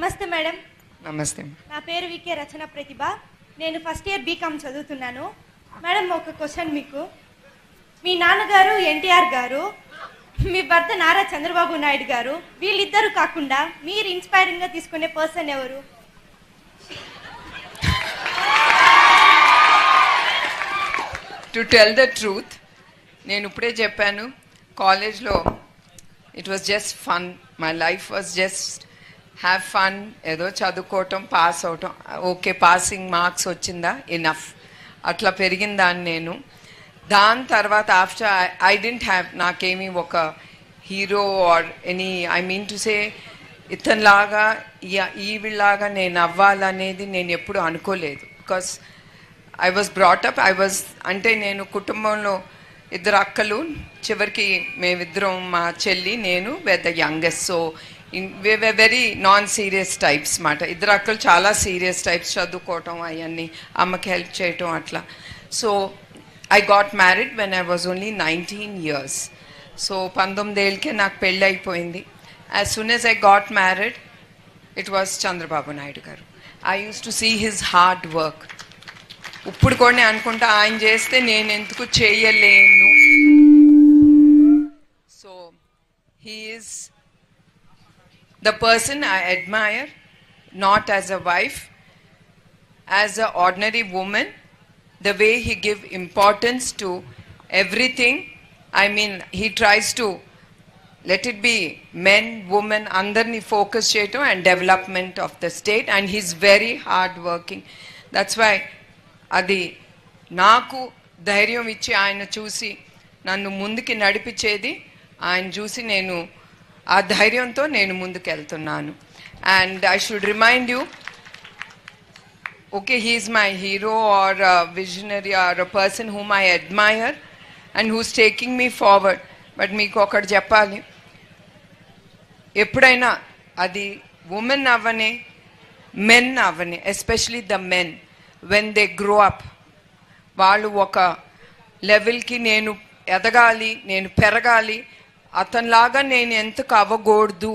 నమస్తే మేడం. నమస్తే. నా పేరు వికే రచన ప్రతిభ. నేను ఫస్ట్ ఇయర్ బీకామ్ చదువుతున్నాను. మేడం, ఒక క్వశ్చన్ మీకు. మీ నాన్నగారు ఎన్టీఆర్ గారు, మీ భర్త నారా చంద్రబాబు నాయుడు గారు, వీళ్ళిద్దరూ కాకుండా మీరు ఇన్స్పైరింగ్గా తీసుకునే పర్సన్ ఎవరు? టు టెల్ ద ట్రూత్, నేను ఇప్పుడే చెప్పాను, కాలేజ్లో it was just fun. My life was just have fun. ఏదో చదువుకోవటం, పాస్ అవటం, ఓకే పాసింగ్ మార్క్స్ వచ్చిందా ఇనఫ్, అట్లా పెరిగిన దాన్ని నేను. దాని తర్వాత ఆఫ్టర్ ఐ డెంట్ హ్యావ్, నాకేమీ ఒక hero or any, I mean to say ఇతనిలాగా ఈవిలాగా నేను అవ్వాలనేది నేను ఎప్పుడు అనుకోలేదు. బికాస్ ఐ వాజ్ బ్రాటప్, అంటే నేను కుటుంబంలో ఇద్దరు అక్కలు, చివరికి మేమిద్దరం, మా చెల్లి నేను పెద్ద youngest. So very non serious types మాట. ఇద్దరు అక్కలు చాలా సీరియస్ టైప్స్, చదువుకోవటం అవన్నీ, అమ్మకి హెల్ప్ చేయటం అట్లా. So I got married when I was only 19 years. So 19 ఏళ్ళకే నాకు పెళ్ళి అయిపోయింది. As soon as I got married, it was Chandrababu Naidu garu. I use to see his hard work. ఇప్పుడు కూడా అనుకుంటా, ఆయన చేస్తే నేను ఎందుకు చేయలేను. So he is the person I admire, not as a wife, as an ordinary woman, the way he give importance to everything. I mean, he tries to let it be men, women, andarni focus cheyatam and development of the state, and he's very hard working. That's why adi naaku ధైర్యం ఇచ్చి ఆయన చూసి నన్ను ముందుకి నడిపించేది, ఆయన చూసి నేను ఆ ధైర్యంతో నేను ముందుకెళ్తున్నాను. And I should remind you, okay, he is my hero or visionary or a person whom I admire and who's taking me forward. But మీకు ఒకటి చెప్పాలి, ఎప్పుడైనా అది ఉమెన్ అవ్వని, మెన్ అవ్వని, especially the men, when they grow up, వాళ్ళు ఒక లెవెల్కి నేను ఎదగాలి, నేను పెరగాలి, అతనిలాగా నేను ఎందుకు అవ్వకూడదు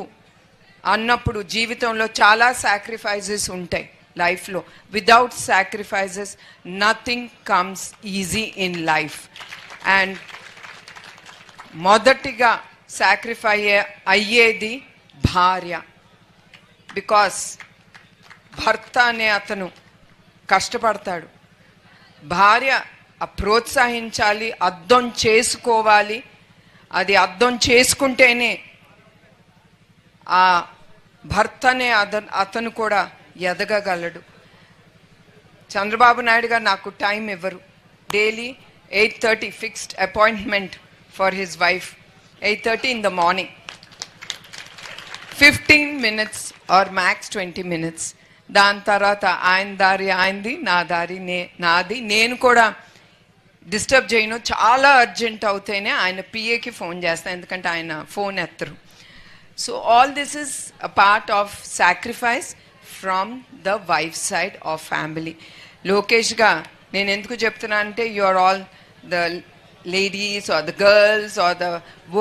అన్నప్పుడు జీవితంలో చాలా సాక్రిఫైజెస్ ఉంటాయి లైఫ్లో. Without sacrifices nothing comes easy in life. And మొదటిగా సాక్రిఫై అయ్యేది భార్య. బికాస్ భర్త అనే అతను కష్టపడతాడు, భార్య ప్రోత్సహించాలి, అర్థం చేసుకోవాలి. అది అర్థం చేసుకుంటేనే ఆ భర్తనే అతను కూడా ఎదగగలడు. చంద్రబాబు నాయుడు గారు నాకు టైం ఇవ్వరు. Daily 8:30 fixed appointment for his wife, 8:30 in the morning. 15 minutes or max 20 minutes. దాని తర్వాత ఆయన దారి ఆయనది, నా దారి నాది. నేను కూడా డిస్టర్బ్ చేయను, చాలా అర్జెంట్ అవుతేనే ఆయన పిఏకి ఫోన్ చేస్తాను, ఎందుకంటే ఆయన ఫోన్ ఎత్తరు. So all this is a part of sacrifice from the wife side of family. లోకేష్గా నేను ఎందుకు చెప్తున్నా అంటే, you are all the ladies or the girls or the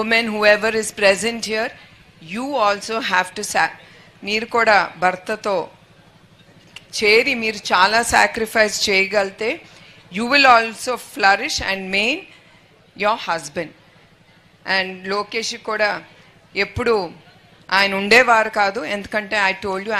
women who ever is present here, you also have to మీరు కూడా భర్తతో చేరి మీరు చాలా సాక్రిఫైస్ చేయగలితే you will also flourish and main your husband. And Lokesh కూడా ఎప్పుడు ఆయన ఉండేవారు కాదు, ఎందుకంటే I told you